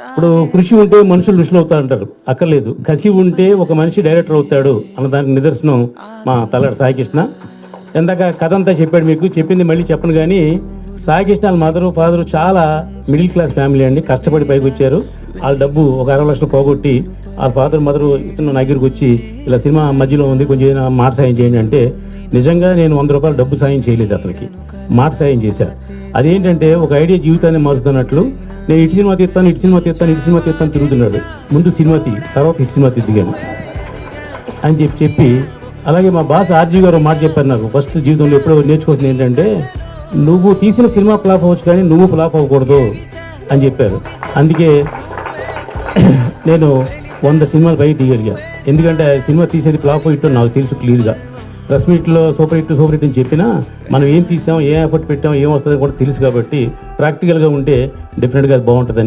ఇప్పుడు కృషి ఉంటే మనుషులు ఋషులు అవుతా అంటారు, అక్కర్లేదు. కసి ఉంటే ఒక మనిషి డైరెక్టర్ అవుతాడు అన్న దానికి నిదర్శనం మా తలగడ సాయికృష్ణ. ఇందాక కథ అంతా చెప్పాడు, మీకు చెప్పింది మళ్ళీ చెప్పను కానీ, సాయికృష్ణ వాళ్ళ మదరు ఫాదరు చాలా మిడిల్ క్లాస్ ఫ్యామిలీ అండి. కష్టపడి పైకి వచ్చారు. వాళ్ళ డబ్బు ఒక 60 లక్షలు పోగొట్టి వాళ్ళ ఫాదర్ మదరు ఇతను నా దగ్గరికి వచ్చి ఇలా సినిమా మధ్యలో ఉంది, కొంచెం ఏదైనా మాట సాయం చేయండి అంటే, నిజంగా నేను 100 రూపాయలు డబ్బు సాయం చేయలేదు అతనికి, మాట సాయం చేశాను. అదేంటంటే ఒక ఐడియా జీవితాన్ని మారుతున్నట్లు, నేను ఇటు సినిమా తీస్తాను, ఇటు సినిమా తీస్తాను, ఇటు సినిమా తీస్తాను తిరుగుతున్నాడు. ముందు సినిమా తీ, తర్వాత ఇటు సినిమా తిద్దిగాను అని చెప్పి అలాగే మా బాస్ ఆర్జీ గారు మాట చెప్పారు నాకు ఫస్ట్ జీవితంలో ఎప్పుడో నేర్చుకోవాల్సింది ఏంటంటే, నువ్వు తీసిన సినిమా ఫ్లాప్ అవ్వచ్చు కానీ నువ్వు ఫ్లాప్ అవ్వకూడదు అని చెప్పారు. అందుకే నేను 100 సినిమాలు పైకి తీయగలిగా. ఎందుకంటే సినిమా తీసేది ఫ్లాప్ హిట్ నాకు తెలుసు క్లియర్గా. ప్రెస్ మీట్లో సూపర్ హిట్ అని చెప్పినా మనం ఏం తీసాం, ఏం ఎఫర్ట్ పెట్టాం, ఏం వస్తుందో కూడా తెలుసు. కాబట్టి ప్రాక్టికల్గా ఉంటే డెఫినెట్గా అది బాగుంటుందని